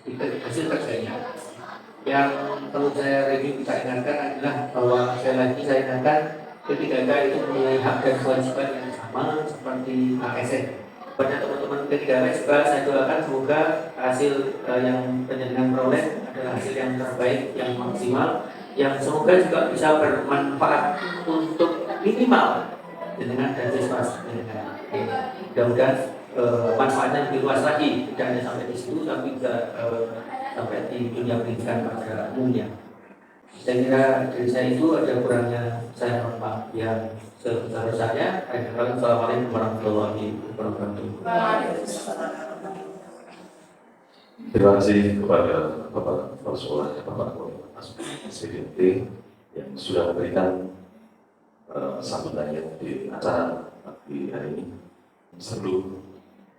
hasil kerjanya. Yang perlu saya review kita ingatkan adalah bahwa sekali lagi saya ingatkan P3K itu punya hak dan kewajiban yang sama seperti ASN. Pada teman-teman P3K juga saya doakan semoga hasil yang penjenengan peroleh adalah hasil yang terbaik, yang maksimal, yang semoga juga bisa bermanfaat untuk minimal jenengan dan siswa jenengan. Mudah-mudahan manfaatnya lebih luas lagi, tidak hanya sampai di situ, tapi juga sampai di dunia pendidikan pada umumnya. Saya kira dari saya itu ada kurangnya saya mohon maaf yang sebesar-besarnya. Assalamualaikum warahmatullahi wabarakatuh. Terima kasih kepada Bapak Kepala Sekolah, Bapak SPDT yang sudah memberikan sambutannya di acara pagi hari ini. Sebelum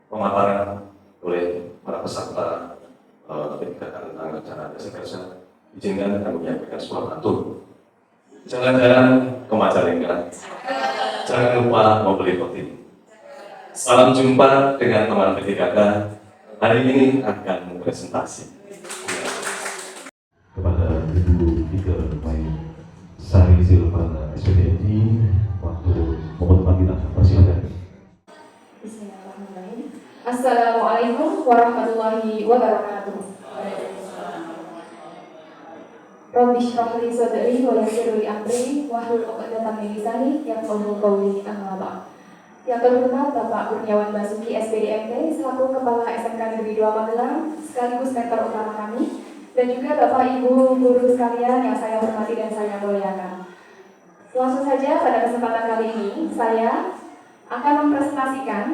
pemaparan oleh para peserta pendidikan tentang rencana desa kerja, izinkan kami menyampaikan sebuah pantun. Jalan-jalan ke Majalengka, jangan lupa membeli roti. Salam jumpa dengan teman PTKK. Hari ini akan presentasi kepada Ibu Tiga Main Sari Silvana SPDI waktu memotong kita persilakan. Bismillahirrahmanirrahim. Assalamualaikum warahmatullahi wabarakatuh. Rabbi shrah li sadri wa yassir li amri wahlul 'uqdatam min lisani yafqahu qawli, amma ba'd. Yang terhormat Bapak Kurniawan Basuki SPDMT selaku Kepala SMK Negeri 2 Magelang sekaligus mentor utama kami, dan juga Bapak Ibu guru sekalian yang saya hormati dan saya muliakan. Langsung saja pada kesempatan kali ini saya akan mempresentasikan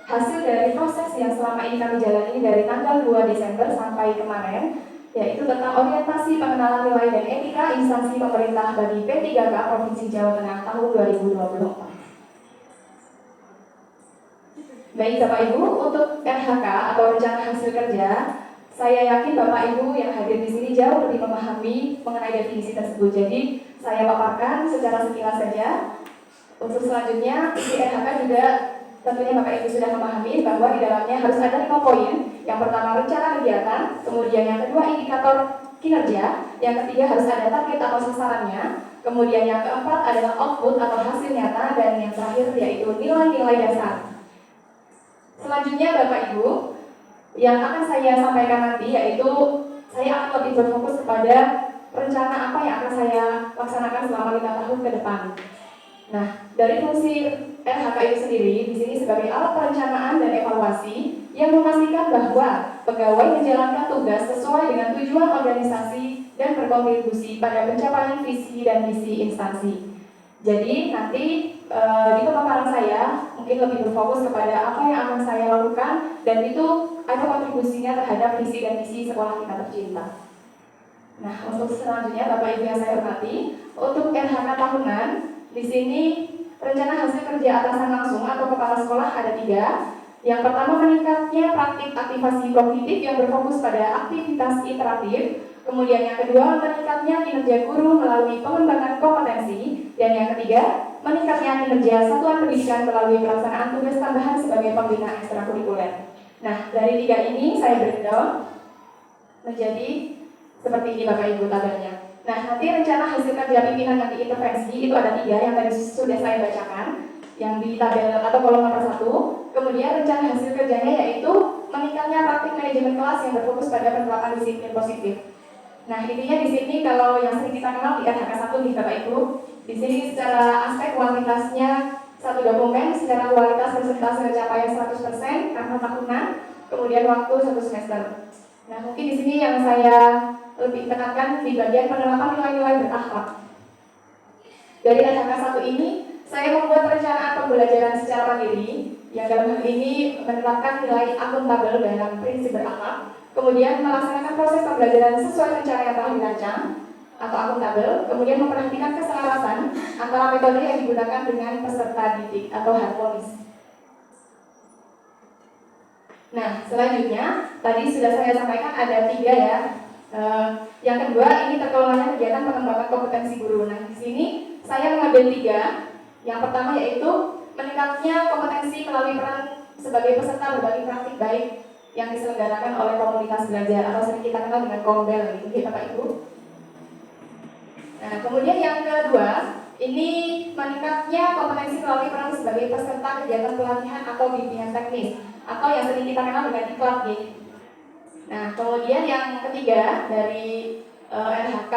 hasil dari proses yang selama ini kami jalani dari tanggal 2 Desember sampai kemarin, yaitu tentang orientasi pengenalan nilai dan etika instansi pemerintah bagi P3K Provinsi Jawa Tengah tahun 2024. Baik Bapak Ibu, untuk RHK atau rencana hasil kerja, saya yakin Bapak Ibu yang hadir di sini jauh lebih memahami mengenai definisi tersebut. Jadi saya paparkan secara sekilas saja. Untuk selanjutnya, isi RHK juga tentunya Bapak Ibu sudah memahami bahwa di dalamnya harus ada 5 poin. Yang pertama rencana kegiatan, kemudian yang kedua indikator kinerja, yang ketiga harus ada target atau sasarannya, kemudian yang keempat adalah output atau hasil nyata, dan yang terakhir yaitu nilai-nilai dasar. Selanjutnya Bapak Ibu, yang akan saya sampaikan nanti yaitu saya akan lebih berfokus kepada rencana apa yang akan saya laksanakan selama 5 tahun ke depan. Nah, dari fungsi RHK itu sendiri di sini sebagai alat perencanaan dan evaluasi yang memastikan bahwa pegawai menjalankan tugas sesuai dengan tujuan organisasi dan berkontribusi pada pencapaian visi dan misi instansi. Jadi nanti di pemaparan saya mungkin lebih berfokus kepada apa yang akan saya lakukan, dan itu ada kontribusinya terhadap visi dan misi sekolah kita tercinta. Nah, untuk selanjutnya Bapak Ibu yang saya hormati, untuk RHK tahunan di sini rencana hasil kerja atasan langsung atau kepala sekolah ada 3. Yang pertama meningkatnya praktik aktivasi kognitif yang berfokus pada aktivitas iteratif. Kemudian yang kedua meningkatnya kinerja guru melalui pengembangan kompetensi, dan yang ketiga meningkatnya kinerja satuan pendidikan melalui pelaksanaan tugas tambahan sebagai pembina ekstrakurikuler. Nah, dari 3 ini saya breakdown menjadi seperti ini Bapak Ibu tabelnya. Nah, nanti rencana hasil kerja pimpinan yang diintervensi itu ada 3 yang tadi sudah saya bacakan, yang di tabel atau kolom nomor 1. Kemudian rencana hasil kerjanya yaitu meningkatnya praktik manajemen kelas yang berfokus pada penerapan disiplin positif. Nah, intinya di sini kalau yang sering kita kenal di RHK 1 nih Bapak Ibu, di sini secara aspek kuantitasnya satu dokumen, secara kualitas persentase capaian 100% karena tahunan, kemudian waktu 1 semester. Nah, mungkin di sini yang saya lebih tekankan di bagian penerapan nilai-nilai berakhlak. Dari RHK 1 ini, saya membuat perencanaan pembelajaran secara mandiri, yang dalam hal ini menerapkan nilai akuntabel dalam prinsip berakhlak, kemudian melaksanakan proses pembelajaran sesuai rencana yang telah dirancang atau akuntabel, kemudian memperhatikan keselarasan antara metode yang digunakan dengan peserta didik atau harmonis. Nah, selanjutnya tadi sudah saya sampaikan ada 3 ya. Yang kedua ini terkelolanya kegiatan pengembangan kompetensi guru. Nah, di sini saya mengambil 3. Yang pertama yaitu meningkatnya kompetensi melalui peran sebagai peserta berbagi praktik baik yang diselenggarakan oleh komunitas belajar atau sering kita kenal dengan Kombel gitu ya Bapak Ibu. Nah, kemudian yang kedua, ini meningkatnya kompetensi melalui peran sebagai peserta kegiatan pelatihan atau bimbingan teknis atau yang sering kita kenal dengan diklat gitu. Nah, kemudian yang ketiga dari LHK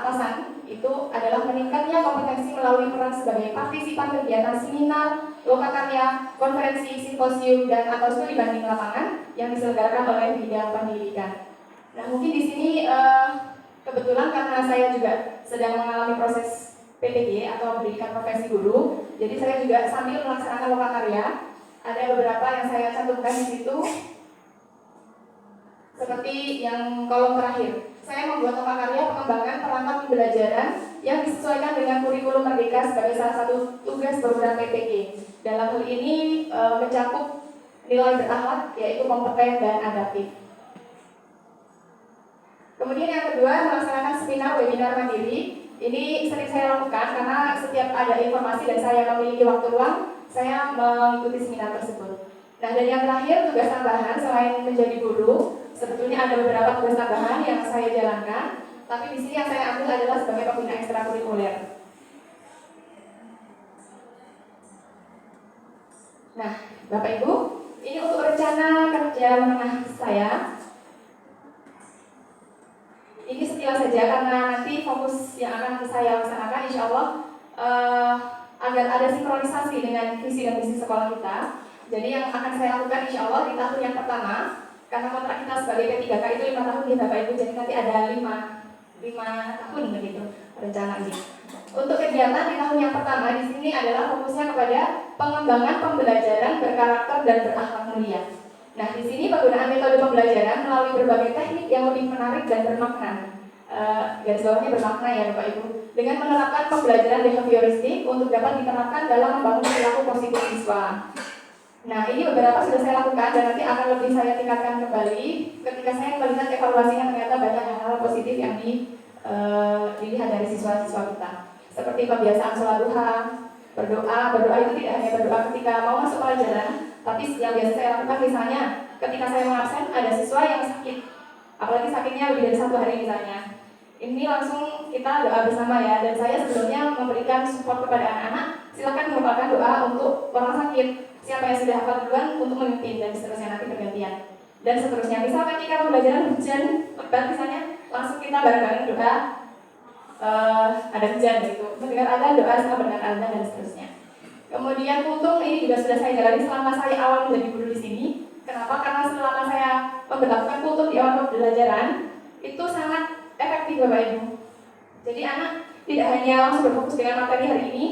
atasan itu adalah meningkatnya kompetensi melalui peran sebagai partisipan kegiatan seminar, lokakarya, konferensi, simposium, dan atau studi banding lapangan yang diselenggarakan oleh bidang pendidikan. Nah, mungkin di sini kebetulan karena saya juga sedang mengalami proses PPG atau pendidikan profesi guru, jadi saya juga sambil melaksanakan lokakarya. Ada beberapa yang saya cantumkan di situ, seperti yang kolom terakhir. Saya membuat lokakarya pengembangan perangkat pembelajaran yang disesuaikan dengan kurikulum Merdeka sebagai salah satu tugas program PPG. Dalam hal ini mencakup nilai berakhlak, yaitu kompeten dan adaptif. Kemudian yang kedua, melaksanakan seminar webinar mandiri. Ini sering saya lakukan karena setiap ada informasi dan saya memiliki waktu luang, saya mengikuti seminar tersebut. Nah, dan yang terakhir, tugas tambahan selain menjadi guru, sebetulnya ada beberapa tugas tambahan yang saya jalankan, tapi di sini yang saya ambil adalah sebagai pembina ekstrakurikuler. Nah, Bapak Ibu, ini untuk rencana kerja menengah saya. Ini sekilas saja karena nanti fokus yang akan saya laksanakan insya Allah agar ada sinkronisasi dengan visi dan misi sekolah kita. Jadi yang akan saya lakukan insya Allah di tahun yang pertama, karena kontrak kita sebagai P3K itu 5 tahun ya Bapak Ibu, jadi nanti ada 5 tahun begitu rencananya. Untuk kegiatan di tahun yang pertama di sini adalah fokusnya kepada pengembangan pembelajaran berkarakter dan berakhlak mulia. Nah, di sini penggunaan metode pembelajaran melalui berbagai teknik yang lebih menarik dan bermakna. Garis bawahnya bermakna ya Bapak Ibu. Dengan menerapkan pembelajaran behavioristik untuk dapat diterapkan dalam membangun perilaku positif siswa. Nah, ini beberapa sudah saya lakukan dan nanti akan lebih saya tingkatkan kembali ketika saya melihat evaluasinya ternyata banyak hal-hal positif yang dilihat dari siswa-siswa kita. Seperti kebiasaan sholat duha, berdoa itu tidak hanya berdoa ketika mau masuk pelajaran, tapi yang biasa saya lakukan misalnya ketika saya mengabsen ada siswa yang sakit, apalagi sakitnya lebih dari 1 hari misalnya. Ini langsung kita doa bersama ya, dan saya sebelumnya memberikan support kepada anak-anak, silakan menghafalkan doa untuk orang sakit. Siapa yang sudah hafal duluan untuk memimpin dan seterusnya nanti bergantian. Dan seterusnya, misal ketika pembelajaran hujan lebat misalnya, langsung kita bareng-bareng doa ada hujan gitu. Mendengar adzan doa setelah mendengar adzan dan seterusnya. Kemudian kultum ini juga sudah saya jalani selama saya awal menjadi guru di sini. Kenapa? Karena selama saya memperlakukan kultum di awal pembelajaran itu sangat efektif Bapak Ibu. Jadi anak tidak hanya langsung berfokus dengan materi hari ini,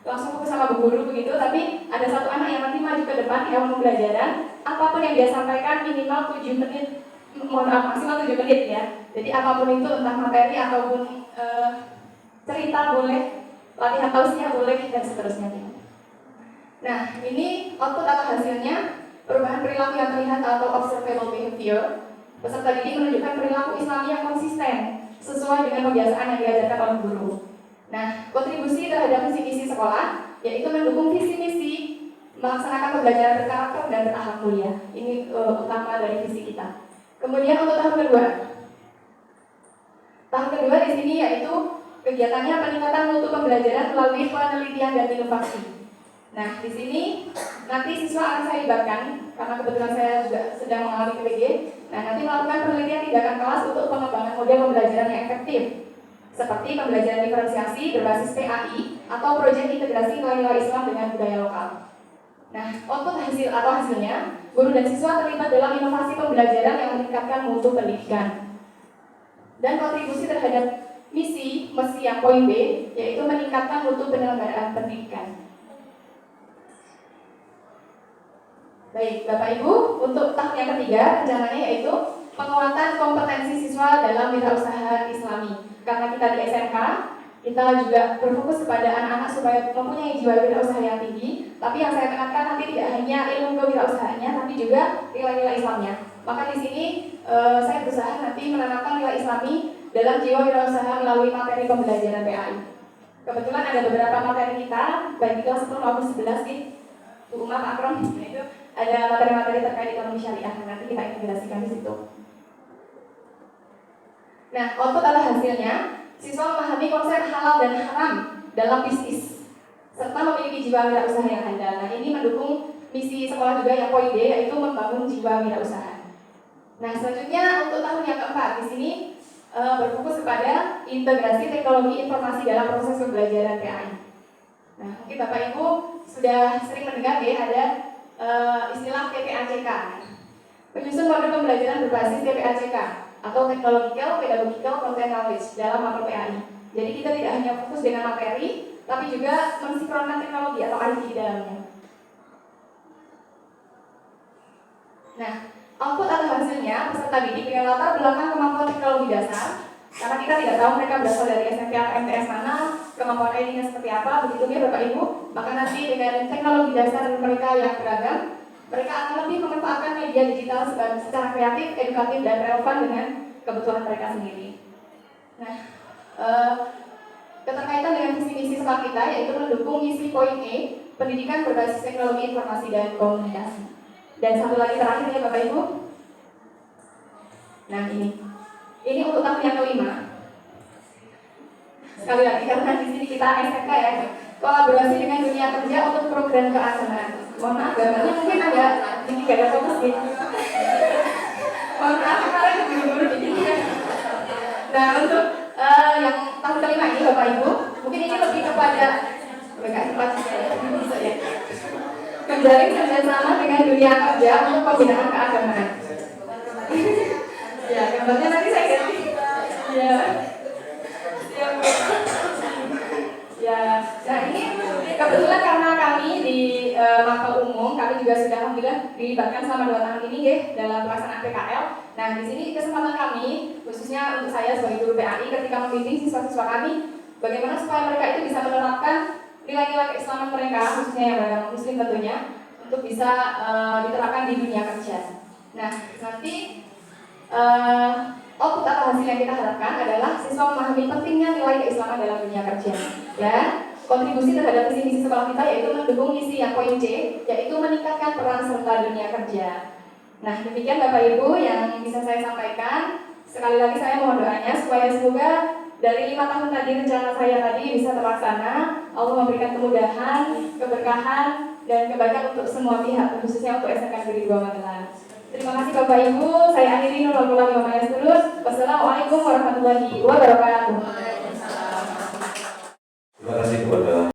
langsung fokus sama bu guru begitu, tapi ada satu anak yang nanti maju ke depan di awal pembelajaran, apapun yang dia sampaikan minimal 7 menit, maksimal 7 menit ya. Jadi apapun itu entah materi ataupun cerita boleh, latihan tausiah boleh dan seterusnya. Nah, ini output atau hasilnya perubahan perilaku yang terlihat atau observable behavior. Peserta didik menunjukkan perilaku Islami yang konsisten sesuai dengan kebiasaan yang diajarkan oleh guru. Nah, kontribusi terhadap visi-misi sekolah yaitu mendukung visi-misi melaksanakan pembelajaran berkarakter dan berakhlak mulia. Ini utama dari visi kita. Kemudian untuk tahun kedua. Tahun kedua di sini yaitu kegiatannya peningkatan mutu pembelajaran melalui penelitian dan inovasi. Nah, di sini nanti siswa akan saya libatkan karena kebetulan saya juga sedang mengalami PPG. Nah, nanti melakukan penelitian tindakan kelas untuk pengembangan model pembelajaran yang efektif, seperti pembelajaran diferensiasi berbasis PAI atau proyek integrasi nilai-nilai Islam dengan budaya lokal. Nah, output hasilnya, guru dan siswa terlibat dalam inovasi pembelajaran yang meningkatkan mutu pendidikan dan kontribusi terhadap misi yang poin B, yaitu meningkatkan mutu penyelenggaraan pendidikan. Baik, Bapak Ibu, untuk tahun yang ketiga rencananya yaitu penguatan kompetensi siswa dalam wirausaha Islami. Karena kita di SMK, kita juga berfokus kepada anak-anak supaya mempunyai jiwa wirausaha yang tinggi. Tapi yang saya tekankan nanti tidak hanya ilmu kewirausahanya, tapi juga nilai-nilai Islamnya. Maka di sini saya berusaha nanti menanamkan nilai Islami dalam jiwa wirausaha melalui materi pembelajaran PAI. Kebetulan ada beberapa materi kita, baik di kelas 10 maupun 11 nih, Bu Umar, Pak Akrom, itu ada materi-materi terkait ekonomi syariah. Nanti kita integrasikan di situ. Nah, output atau hasilnya, siswa memahami konsep halal dan haram dalam bisnis, serta memiliki jiwa wirausaha yang handal. Nah, ini mendukung misi sekolah juga yang poin D, yaitu membangun jiwa wirausaha. Nah, selanjutnya untuk tahun yang keempat, di sini berfokus kepada integrasi teknologi informasi dalam proses pembelajaran PAI. Nah, mungkin Bapak Ibu sudah sering mendengar ya, ada istilah TPACK. Penyusun modul pembelajaran berbasis TPACK atau Technological Pedagogical Content Knowledge dalam mapel PAI. Jadi kita tidak hanya fokus dengan materi, tapi juga mensinkronkan teknologi atau IT di dalamnya. Nah, output atau hasilnya, peserta didik dengan latar belakang kemampuan teknologi dasar, karena kita tidak tahu mereka berasal dari SMP atau MTS mana, kemampuan IT-nya seperti apa, begitu ya Bapak Ibu. Maka nanti dengan teknologi dasar mereka yang beragam, mereka akan lebih memanfaatkan media digital secara kreatif, edukatif, dan relevan dengan kebutuhan mereka sendiri. Nah, keterkaitan dengan visi misi sekolah kita yaitu mendukung misi poin E, pendidikan berbasis teknologi informasi dan komunikasi. Dan satu lagi terakhir ya Bapak Ibu. Nah ini untuk tahun yang kelima. Sekali lagi karena di sini kita SMK ya, kolaborasi dengan dunia kerja untuk program keagamaan. Mohon maaf gambarnya mungkin agak ini gak ada fokus gitu. Mohon maaf kemarin buru-buru dikit ya. Nah untuk yang tahun kelima ini Bapak Ibu, mungkin ini lebih kepada bisa ya. Menjalin kerjasama dengan dunia kerja untuk pembinaan keagamaan. Ya, gambarnya nanti saya ganti. Ya. Ya. Nah ini kebetulan karena kami di mapel umum, kami juga sudah alhamdulillah dilibatkan selama 2 tahun ini ya dalam pelaksanaan PKL. Nah di sini kesempatan kami, khususnya untuk saya sebagai guru PAI ketika membimbing siswa-siswa kami, bagaimana supaya mereka itu bisa menerapkan nilai-nilai keislaman mereka, khususnya yang beragama Muslim tentunya, untuk bisa diterapkan di dunia kerja. Nah, nanti output atau hasil yang kita harapkan adalah siswa memahami pentingnya nilai keislaman dalam dunia kerja. Dan kontribusi terhadap visi misi sekolah kita yaitu mendukung misi yang poin C, yaitu meningkatkan peran serta dunia kerja. Nah, demikian Bapak Ibu yang bisa saya sampaikan. Sekali lagi saya mohon doanya supaya semoga dari 5 tahun tadi rencana saya tadi bisa terlaksana. Allah memberikan kemudahan, keberkahan, dan kebaikan untuk semua pihak, khususnya untuk SMK Negeri 2 Magelang. Terima kasih Bapak Ibu. Saya akhiri. Wassalamualaikum warahmatullahi wabarakatuh.